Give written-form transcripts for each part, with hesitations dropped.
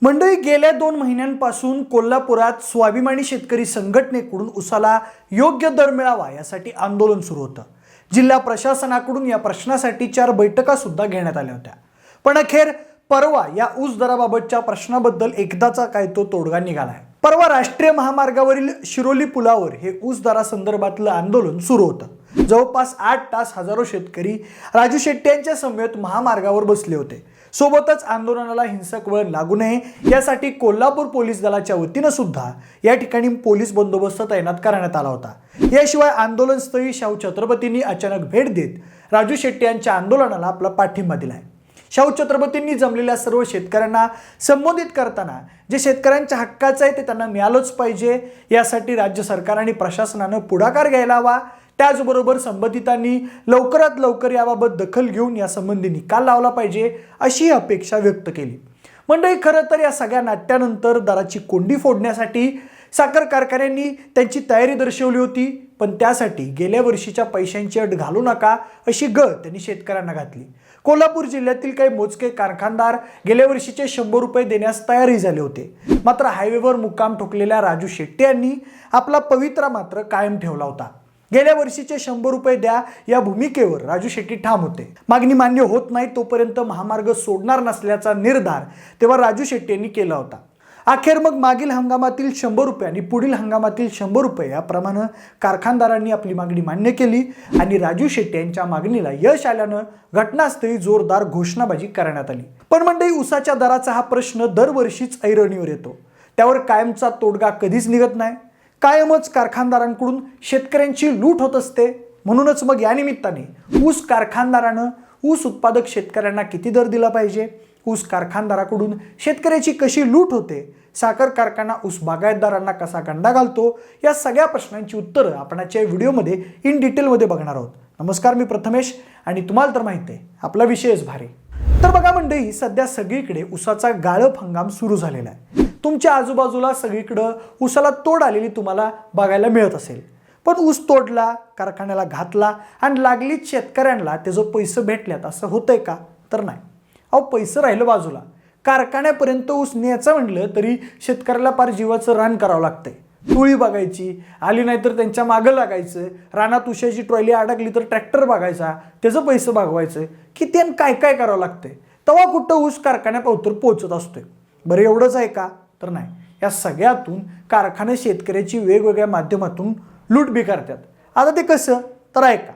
मंडळी, गेल्या 2 महिन्यांपासून कोल्हापुरात स्वाभिमानी शेतकरी संघटनेकडून उसाला योग्य दर मिळावा यासाठी आंदोलन सुरू होतं। जिल्हा प्रशासनाकडून या प्रश्नासाठी 4 बैठका सुद्धा घेण्यात आल्या होत्या, पण अखेर परवा या ऊस दराबाबतच्या प्रश्नाबद्दल एकदाचा काय तो तोडगा निघालाय। परवा राष्ट्रीय महामार्गावरील शिरोली पुलावर हे ऊस दरासंदर्भातलं आंदोलन सुरू होतं। जवळपास 8 तास हजारो शेतकरी राजू शेट्टी यांच्या समवेत महामार्गावर बसले होते। सोबतच आंदोलनाला हिंसक वळण लागू नये यासाठी कोल्हापूर पोलीस दलाच्या वतीने सुद्धा या ठिकाणी पोलीस बंदोबस्त तैनात करण्यात आला होता। याशिवाय आंदोलनस्थळी शाहू छत्रपतींनी अचानक भेट देत राजू शेट्टी यांच्या आंदोलनाला आपला पाठिंबा दिलाय। शाहू छत्रपतींनी जमलेल्या सर्व शेतकऱ्यांना संबोधित करताना जे शेतकऱ्यांच्या हक्काचं आहे ते त्यांना मिळालंच पाहिजे यासाठी राज्य सरकार आणि प्रशासनाने पुढाकार घ्यायला हवा। त्याचबरोबर संबंधितांनी लवकरात लवकर याबाबत दखल घेऊन यासंबंधी निकाल लावला पाहिजे अशी अपेक्षा व्यक्त केली। मंडळी, खरं तर या सगळ्या नाट्यानंतर दराची कोंडी फोडण्यासाठी साखर कारखान्यांनी त्यांची तयारी दर्शवली होती, पण त्यासाठी गेल्या वर्षीच्या पैशांची अट घालू नका अशी गळ त्यांनी शेतकऱ्यांना घातली। कोल्हापूर जिल्ह्यातील काही मोजके कारखानदार गेल्या वर्षीचे 100 रुपये देण्यास तयारही झाले होते, मात्र हायवेवर मुक्काम ठोकलेल्या राजू शेट्टी यांनी आपला पवित्रा मात्र कायम ठेवला होता। गेल्या वर्षीचे 100 रुपये द्या या भूमिकेवर राजू शेट्टी ठाम होते। मागणी मान्य होत नाही तोपर्यंत महामार्ग सोडणार नसल्याचा निर्धार तेव्हा राजू शेट्टी यांनी केला होता। अखेर मग मागील हंगामातील 100 रुपये आणि पुढील हंगामातील 100 रुपये याप्रमाणे कारखानदारांनी आपली मागणी मान्य केली आणि राजू शेट्टी यांच्या मागणीला यश आल्यानं घटनास्थळी जोरदार घोषणाबाजी करण्यात आली। पण मंडळी, उसाच्या दराचा हा प्रश्न दरवर्षीच ऐरणीवर येतो, त्यावर कायमचा तोडगा कधीच निघत नाही। कायमच कारखानदारांकडून शेतकऱ्यांची लूट होत असते। म्हणूनच मग या निमित्ताने ऊस कारखानदारानं ऊस उत्पादक शेतकऱ्यांना किती दर दिला पाहिजे, ऊस कारखानदाराकडून शेतकऱ्याची कशी लूट होते, साखर कारखाना ऊस बागायतदारांना कसा गंडा घालतो, या सगळ्या प्रश्नांची उत्तरं आपण आजच्या व्हिडिओमध्ये इन डिटेलमध्ये बघणार आहोत। नमस्कार, मी प्रथमेश आणि तुम्हाला तर माहिती आहे आपला विषयच भारी। तर बघा मंडळी, सध्या सगळीकडे ऊसाचा गाळप हंगाम सुरू झालेला आहे। तुमच्या आजूबाजूला सगळीकडे ऊसाला तोड आलेली तुम्हाला बघायला मिळत असेल, पण ऊस तोडला, कारखान्याला घातला आणि लागलीच शेतकऱ्यांना त्याचे पैसे भेटल्यात असं होतंय का? तर नाही। अहो, पैसे राहिलं बाजूला, कारखान्यापर्यंत ऊस न्यायचं म्हटलं तरी शेतकऱ्याला पार जीवाचं रान करावं लागतंय। टोळी बघायची, आली नाही तर त्यांच्या मागं लागायचं, रानात ऊसाची ट्रॉली अडकली तर ट्रॅक्टर बघायचा, त्याचं पैसे भागवायचं, किती आणि काय काय करावं लागतंय, तेव्हा कुठं ऊस कारखान्यापर्यंत पोहोचत असतोय। बरं, एवढंच आहे का? तर नाही। या सगळ्यातून कारखाने शेतकऱ्याची वेगवेगळ्या माध्यमातून लूट बी करतात। आता ते कसं? तर ऐका।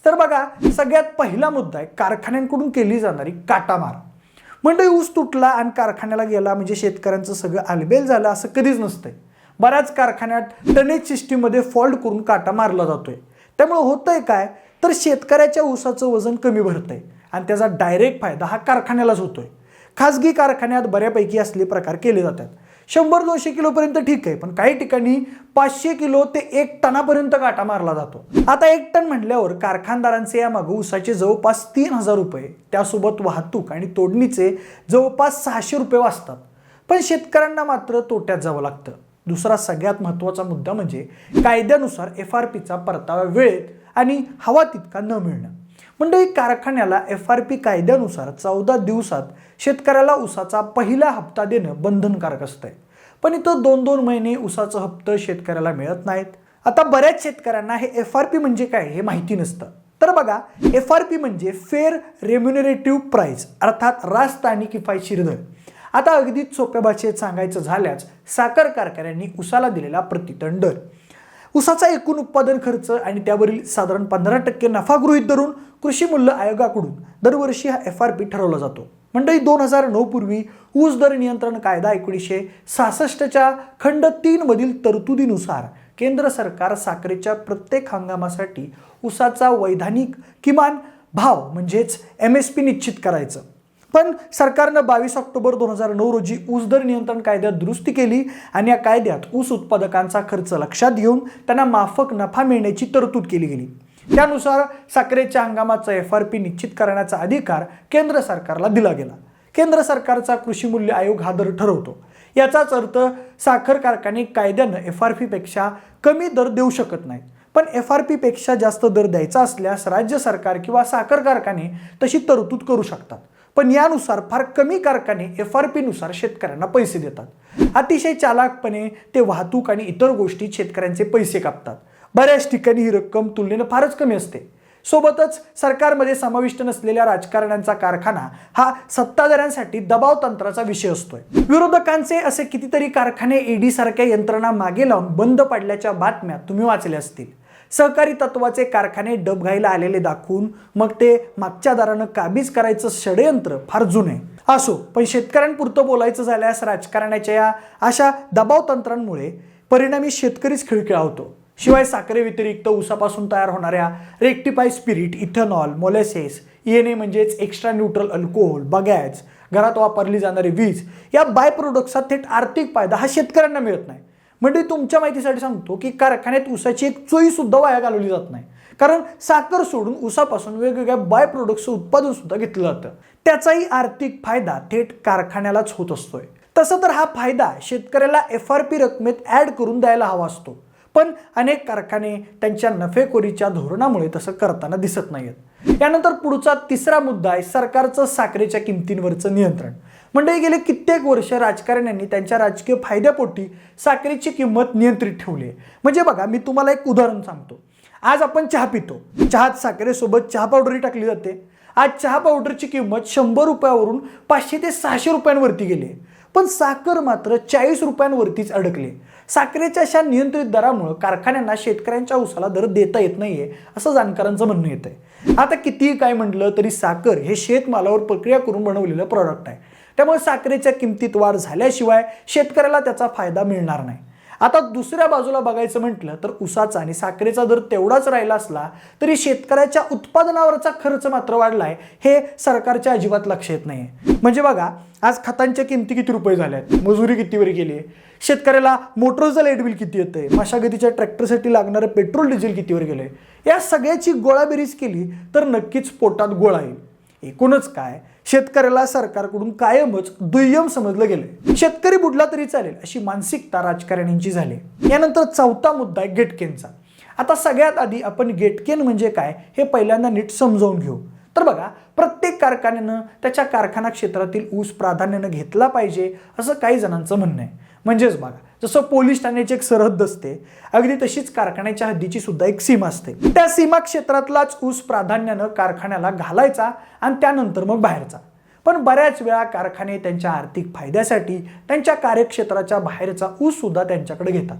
तर बघा, सगळ्यात पहिला मुद्दा आहे कारखान्यांकडून केली जाणारी काटामार। म्हणजे ऊस तुटला आणि कारखान्याला गेला म्हणजे शेतकऱ्यांचं सगळं आलबेल झालं असं कधीच नसतंय। बऱ्याच कारखान्यात टनेज सिस्टीममध्ये फॉल्ट करून काटा मारला जातोय। त्यामुळे होतंय काय, तर शेतकऱ्याच्या ऊसाचं वजन कमी भरतंय आणि त्याचा डायरेक्ट फायदा हा कारखान्यालाच होतोय। खाजगी कारखान्यात बऱ्यापैकी असले प्रकार केले जातात। 100-200 किलोपर्यंत ठीक आहे, पण काही ठिकाणी 500 किलो ते 1 टनापर्यंत काटा मारला जातो। आता 1 टन म्हटल्यावर कारखानदारांचे यामागे ऊसाचे जवळपास 3000 रुपये, त्यासोबत वाहतूक आणि तोडणीचे जवळपास 600 रुपये वाचतात, पण शेतकऱ्यांना मात्र तोट्यात जावं लागतं। दुसरा सगळ्यात महत्त्वाचा मुद्दा म्हणजे कायद्यानुसार FRPचा परतावा वेळेत आणि हवा तितका न मिळणं। म्हणजे कारखान्याला FRP कायद्यानुसार 14 दिवसात शेतकऱ्याला ऊसाचा पहिला हप्ता देणं बंधनकारक असतंय, पण इथं 2-2 महिने ऊसाचा हप्ता शेतकऱ्याला मिळत नाहीत। आता बऱ्याच शेतकऱ्यांना हे FRP म्हणजे काय हे माहिती नसतं। तर बघा, FRP म्हणजे फेअर रेम्युनरेटिव्ह प्राइस, अर्थात रास्त आणि किफायतशीर दर। आता अगदीच सोप्या भाषेत सांगायचं झाल्यास साखर कारखान्यांनी ऊसाला दिलेला प्रतिटन दर, ऊसाचा एकूण उत्पादन खर्च आणि त्यावरील साधारण 15% नफा गृहीत धरून कृषी मूल्य आयोगाकडून दरवर्षी हा FRP ठरवला जातो। मंडळी, 2009 पूर्वी ऊस दर नियंत्रण कायदा 1966च्या खंड 3 मधील तरतुदीनुसार केंद्र सरकार साखरेच्या प्रत्येक हंगामासाठी ऊसाचा वैधानिक किमान भाव म्हणजेच MSP निश्चित करायचं। पण सरकारनं 22 ऑक्टोबर 2009 रोजी ऊस दर नियंत्रण कायद्यात दुरुस्ती केली आणि या कायद्यात ऊस उत्पादकांचा खर्च लक्षात घेऊन त्यांना माफक नफा मिळण्याची तरतूद केली गेली। त्यानुसार साखरेच्या हंगामाचा FRP निश्चित करण्याचा अधिकार केंद्र सरकारला दिला गेला। केंद्र सरकारचा कृषी मूल्य आयोग हा दर ठरवतो। याचाच अर्थ साखर कारखाने कायद्यानं FRP पेक्षा कमी दर देऊ शकत नाहीत, पण FRP पेक्षा जास्त दर द्यायचा असल्यास राज्य सरकार किंवा साखर कारखाने तशी तरतूद करू शकतात। पण यानुसार फार कमी कारखाने FRP नुसार शेतकऱ्यांना पैसे देतात. अतिशय चालाखपणे ते वाहतूक आणि इतर गोष्टी शेतकऱ्यांचे पैसे कापतात. बऱ्याच ठिकाणी ही रक्कम तुलनेने फारच कमी असते. सोबतच सरकारमध्ये समाविष्ट नसलेल्या राजकारण्यांचा कारखाना हा सत्ताधाऱ्यांसाठी दबाव तंत्राचा विषय असतोय. विरोधकांचे असे कितीतरी कारखाने ED सारख्या यंत्रणा मागे लावून बंद पडल्याच्या बातम्या तुम्ही वाचल्या असतील. सहकारी तत्वाचे कारखाने डबघाईला आलेले दाखवून मग ते मागच्या दारानं काबीज करायचं षडयंत्र फार जुने असो, पण शेतकऱ्यांपुरतं बोलायचं झाल्यास राजकारणाच्या या अशा दबाव तंत्रांमुळे परिणामी शेतकरीच खिळखिळा होतो. शिवाय साखरे व्यतिरिक्त ऊसापासून तयार होणाऱ्या रेक्टिफाय स्पिरिट, इथेनॉल, मोलॅसेस, ENA म्हणजेच एक्स्ट्रा न्यूट्रल अल्कोहोल, बगॅज, घरात वापरली जाणारी वीज या बाय प्रोडक्टचा थेट आर्थिक फायदा हा शेतकऱ्यांना मिळत नाही. म्हणजे तुमच्या माहितीसाठी सांगतो की कारखान्यात ऊसाची एक चोई सुद्धा वाया घालवली जात नाही, कारण साखर सोडून ऊसापासून वेगवेगळ्या बाय प्रोडक्टचं उत्पादन सुद्धा घेतलं जातं. त्याचाही आर्थिक फायदा थेट कारखान्यालाच होत असतोय. तसं तर हा फायदा शेतकऱ्याला FRP रकमेत ऍड करून द्यायला हवा असतो, पण अनेक कारखाने त्यांच्या नफेखोरीच्या धोरणामुळे तसं करताना दिसत नाहीत. यानंतर पुढचा तिसरा मुद्दा आहे सरकारचं साखरेच्या किमतींवरचं नियंत्रण. म्हणजे गेले कित्येक वर्ष राजकारण्यांनी त्यांच्या राजकीय फायद्यापोटी साखरेची किंमत नियंत्रित ठेवली आहे. म्हणजे बघा, मी तुम्हाला एक उदाहरण सांगतो. आज आपण चहा पितो, चहात साखरेसोबत चहा पावडरही टाकली जाते. आज चहा पावडरची किंमत 100 रुपयावरून 500 ते 600 रुपयांवरती गेली, पण साखर मात्र 40 रुपयांवरतीच अडकले. साखरेच्या अशा नियंत्रित दरामुळे कारखान्यांना शेतकऱ्यांच्या ऊसाला दर देता येत नाहीये असं जाणकारांचं म्हणणं येतंय. आता कितीही काय म्हटलं तरी साखर हे शेतमालावर प्रक्रिया करून बनवलेलं प्रॉडक्ट आहे. त्यामुळे साखरेच्या किमतीत वाढ झाल्याशिवाय शेतकऱ्याला त्याचा फायदा मिळणार नाही. आता दुसऱ्या बाजूला बघायचं म्हटलं तर ऊसाचा आणि साखरेचा दर तेवढाच राहिला असला तरी शेतकऱ्याच्या उत्पादनावरचा खर्च मात्र वाढलाय हे सरकारच्या अजिबात लक्ष येत नाहीये. म्हणजे बघा, आज खतांच्या किमती किती रुपये झाल्यात, मजुरी कितीवर गेली, शेतकऱ्याला मोटरचं लाईट बिल किती येतंय, मशागतीच्या ट्रॅक्टरसाठी लागणारं पेट्रोल डिझेल कितीवर गेलंय, या सगळ्याची गोळाबेरीज केली तर नक्कीच पोटात गोळा येईल. एकूणच काय, शेतकऱ्याला सरकारकडून कायमच दुय्यम समजलं गेलंय. शेतकरी बुडला तरी चालेल अशी मानसिकता राजकारण्यांची झाली. यानंतर चौथा मुद्दा आहे गेटकेनचा. आता सगळ्यात आधी आपण गेटकेन म्हणजे काय हे पहिल्यांदा नीट समजावून घेऊ. तर बघा, प्रत्येक कारखान्यानं त्याच्या कारखाना क्षेत्रातील ऊस प्राधान्यानं घेतला पाहिजे असं काही जणांचं म्हणणं आहे. म्हणजेच बघा, जसं पोलीस ठाण्याची एक सरहद्द असते, अगदी तशीच कारखान्याच्या हद्दीची सुद्धा एक सीमा असते. त्या सीमा क्षेत्रातलाच ऊस प्राधान्यानं कारखान्याला घालायचा आणि त्यानंतर मग बाहेरचा. पण बऱ्याच वेळा कारखाने त्यांच्या आर्थिक फायद्यासाठी त्यांच्या कार्यक्षेत्राच्या बाहेरचा ऊस सुद्धा त्यांच्याकडे घेतात.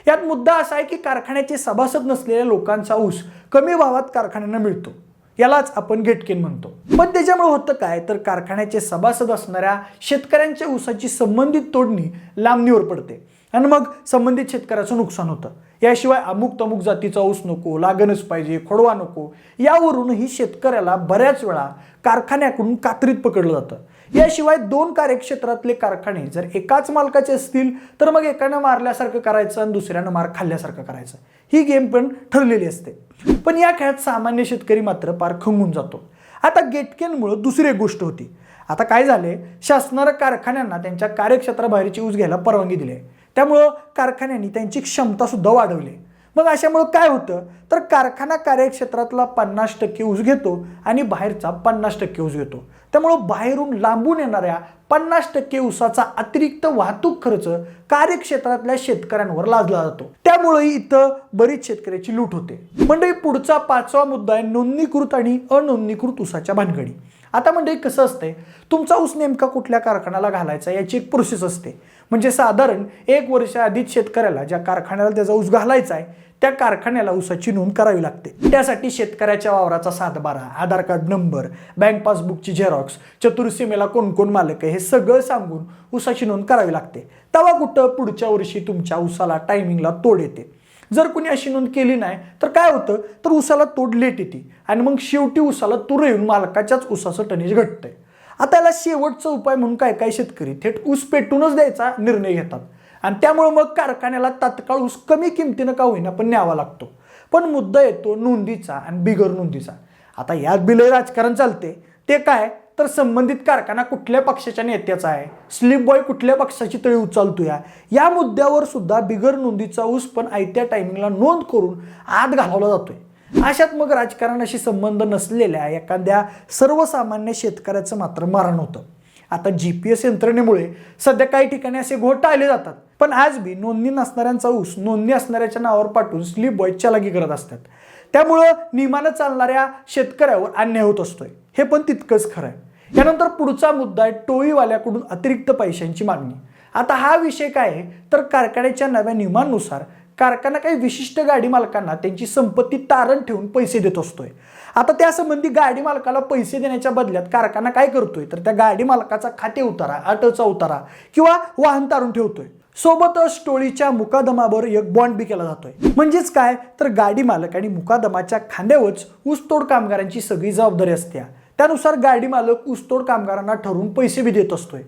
यात मुद्दा असा आहे की कारखान्याचे सभासद नसलेल्या लोकांचा ऊस कमी भावात कारखान्यांना मिळतो, यालाच आपण गेटकेन म्हणतो. पण त्याच्यामुळे होतं काय, तर कारखान्याचे सभासद असणाऱ्या शेतकऱ्यांच्या ऊसाची संबंधित तोडणी लांबणीवर पडते आणि मग संबंधित शेतकऱ्याचं नुकसान होतं. याशिवाय अमुक तमुक जातीचा ऊस नको, लागणच पाहिजे, खोडवा नको, यावरूनही शेतकऱ्याला बऱ्याच वेळा कारखान्याकडून कात्रीत पकडलं जातं. याशिवाय दोन कार्यक्षेत्रातले कारखाने जर एकाच मालकाचे असतील तर मग एकानं मारल्यासारखं करायचं आणि दुसऱ्यानं मार खाल्ल्यासारखं करायचं, ही गेम पण ठरलेली असते. पण या खेळात सामान्य शेतकरी मात्र पार खंगून जातो. आता गेटकेनमुळे दुसरी एक गोष्ट होती. आता काय झाले, शासनानं कारखान्यांना त्यांच्या कार्यक्षेत्राबाहेरची ऊस घ्यायला परवानगी दिली आहे. त्यामुळं कारखान्यांनी त्यांची क्षमता सुद्धा वाढवली. मग अशामुळे काय होतं, तर कारखाना कार्यक्षेत्रातला 50% ऊस घेतो आणि बाहेरचा 50% ऊस घेतो. त्यामुळं बाहेरून लांबून येणाऱ्या 50% ऊसाचा अतिरिक्त वाहतूक खर्च कार्यक्षेत्रातल्या शेतकऱ्यांवर लादला जातो. त्यामुळे इथं बरीच शेतकऱ्याची लूट होते. म्हणजे पुढचा पाचवा मुद्दा आहे नोंदणीकृत आणि अनोंदणीकृत ऊसाच्या भानगडी. आता म्हणजे कसं असतंय, तुमचा ऊस नेमका कुठल्या कारखान्याला घालायचा याची एक प्रोसेस असते. म्हणजे साधारण 1 वर्ष आधीच शेतकऱ्याला ज्या कारखान्याला त्याचा ऊस घालायचा आहे त्या कारखान्याला ऊसाची नोंद करावी लागते. त्यासाठी शेतकऱ्याच्या वावराचा सातबारा, आधार कार्ड नंबर, बँक पासबुकची झेरॉक्स, चतुर्सीमेला कोण कोण मालक आहे हे सगळं सांगून ऊसाची नोंद करावी लागते. तेव्हा कुठं पुढच्या वर्षी तुमच्या ऊसाला टायमिंगला तोड येते. जर कोणी अशी नोंद केली नाही तर काय होतं, तर ऊसाला तोड लेट येते आणि मग शेवटी ऊसाला तूर येऊन मालकाच्याच ऊसाचं टनेज घटतंय. आता याला शेवटचा उपाय म्हणून काय शेतकरी थेट ऊस पेटूनच द्यायचा निर्णय घेतात आणि त्यामुळे मग कारखान्याला तात्काळ ऊस कमी किमतीनं का होईना पण न्यावा लागतो. पण मुद्दा येतो नोंदीचा आणि बिगर नोंदीचा. आता यात बिलय राजकारण चालते. ते काय, तर संबंधित कारखाना कुठल्या पक्षाच्या नेत्याचा आहे, स्लिप बॉय कुठल्या पक्षाची तळी उचलतो या मुद्द्यावर सुद्धा बिगर नोंदीचा ऊस पण आयत्या टायमिंगला नोंद करून आत घालवला जातोय. अशात मग राजकारणाशी संबंध नसलेल्या एखाद्या सर्वसामान्य शेतकऱ्याचं मात्र मरण होतं. आता GPS यंत्रणेमुळे सध्या काही ठिकाणी असे घोटाळे जातात, पण आज बी नोंदणी नसणाऱ्यांचा ऊस नोंदणी असणाऱ्याच्या नावावर पाठवून स्लिप बॉय चालाकी करत असतात. त्यामुळं नियमानं चालणाऱ्या शेतकऱ्यावर अन्याय होत असतोय, हे पण तितकंच खरं आहे. यानंतर पुढचा मुद्दा आहे टोळीवाल्याकडून अतिरिक्त पैशांची मागणी. आता हा विषय काय आहे तर कारखान्याच्या नव्या नियमांनुसार कारखाना काही विशिष्ट गाडी मालकांना त्यांची संपत्ती तारण ठेवून पैसे देत असतोय. आता त्यासंबंधी गाडी मालकाला पैसे देण्याच्या बदल्यात कारखाना काय करतोय तर त्या गाडी मालकाचा खाते उतारा, अटचा उतारा किंवा वाहन तारून ठेवतोय. सोबतच टोळीच्या मुकादमावर एक बॉन्ड बी केला जातोय. म्हणजेच काय तर गाडी मालक आणि मुकादमाच्या खांद्यावरच ऊसतोड कामगारांची सगळी जबाबदारी असते. त्यानुसार गाडी मालक ऊसतोड कामगारांना ठरवून पैसे बी देत असतोय.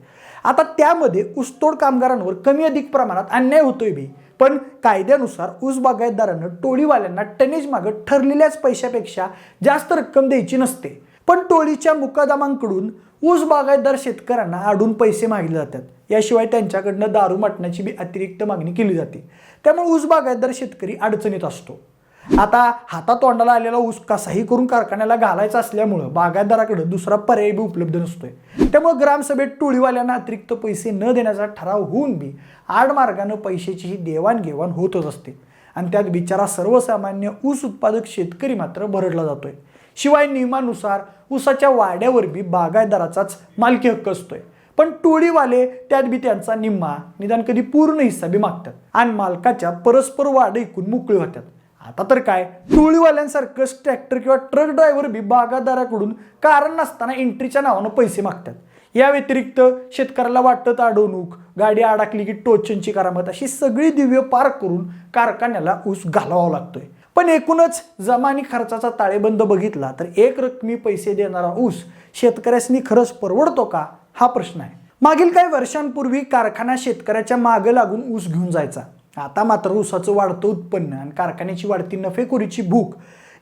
आता त्यामध्ये ऊसतोड कामगारांवर कमी अधिक प्रमाणात अन्याय होतोय बी, पण कायद्यानुसार ऊस बागायतदारांना टोळीवाल्यांना टनेज मागं ठरलेल्याच पैशापेक्षा जास्त रक्कम द्यायची नसते. पण टोळीच्या मुकादमांकडून ऊस बागायतदार शेतकऱ्यांना आडून पैसे मागले जातात. याशिवाय त्यांच्याकडनं दारू मटणाची बी अतिरिक्त मागणी केली जाते. त्यामुळे ऊस बागायतदार शेतकरी अडचणीत असतो. आता हातातोंडाला आलेला ऊस कसाही करून कारखान्याला घालायचा असल्यामुळं बागायतदाराकडे दुसरा पर्याय बी उपलब्ध नसतोय. त्यामुळे ग्रामसभेत टोळीवाल्यांना अतिरिक्त पैसे न देण्याचा ठराव होऊन बी आडमार्गानं पैशाची ही देवाणघेवाण होतच असते. आणि त्यात बिचारा सर्वसामान्य ऊस उत्पादक शेतकरी मात्र भरडला जातोय. शिवाय नियमानुसार ऊसाच्या वाड्यावर बी बागायतदाराचाच मालकी हक्क असतोय. पण टोळीवाले त्यात बी त्यांचा निम्मा निदान कधी पूर्ण हिस्सा बी मागतात आणि मालकाच्या परस्पर वाढ ऐकून मोकळे होतात. आता तर काय टोळीवाल्यांसारखंच ट्रॅक्टर किंवा ट्रक ड्रायव्हर बी बागायतदाराकडून कारण नसताना एंट्रीच्या नावानं पैसे मागतात. या व्यतिरिक्त शेतकऱ्याला वाटत अडवणूक, गाडी अडकली की टोचनची करामत अशी सगळी दिव्य पार करून कारखान्याला ऊस घालावा लागतोय. पण एकूणच जमानी खर्चाचा ताळेबंद बघितला तर एक रकमी पैसे देणारा ऊस शेतकऱ्यांनी खरंच परवडतो का हा प्रश्न आहे. मागील काही वर्षांपूर्वी कारखाना शेतकऱ्याच्या मागे लागून ऊस घेऊन जायचा. आता मात्र ऊसाचं वाढतं उत्पन्न आणि कारखान्याची वाढती नफेखोरीची भूक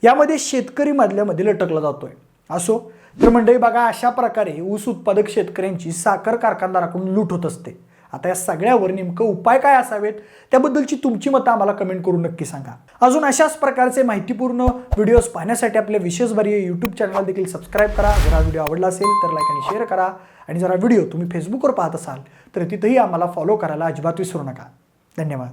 यामध्ये शेतकरी मधल्यामध्ये लटकला जातोय. असो तर मंडळी बघा, अशा प्रकारे ऊस उत्पादक शेतकऱ्यांची साखर कारखानदाराकडून लूट होत असते. आता या सगळ्यावर नेमकं उपाय काय असावेत त्याबद्दलची तुमची मतं आम्हाला कमेंट करून नक्की सांगा. अजून अशाच प्रकारचे माहितीपूर्ण व्हिडिओज पाहण्यासाठी आपल्या विशेषभरीय यूट्यूब चॅनल देखील सबस्क्राईब करा. जर हा व्हिडिओ आवडला असेल तर लाईक आणि शेअर करा. आणि जर हा व्हिडिओ तुम्ही फेसबुकवर पाहत असाल तर तिथेही आम्हाला फॉलो करायला अजिबात विसरू नका. धन्यवाद.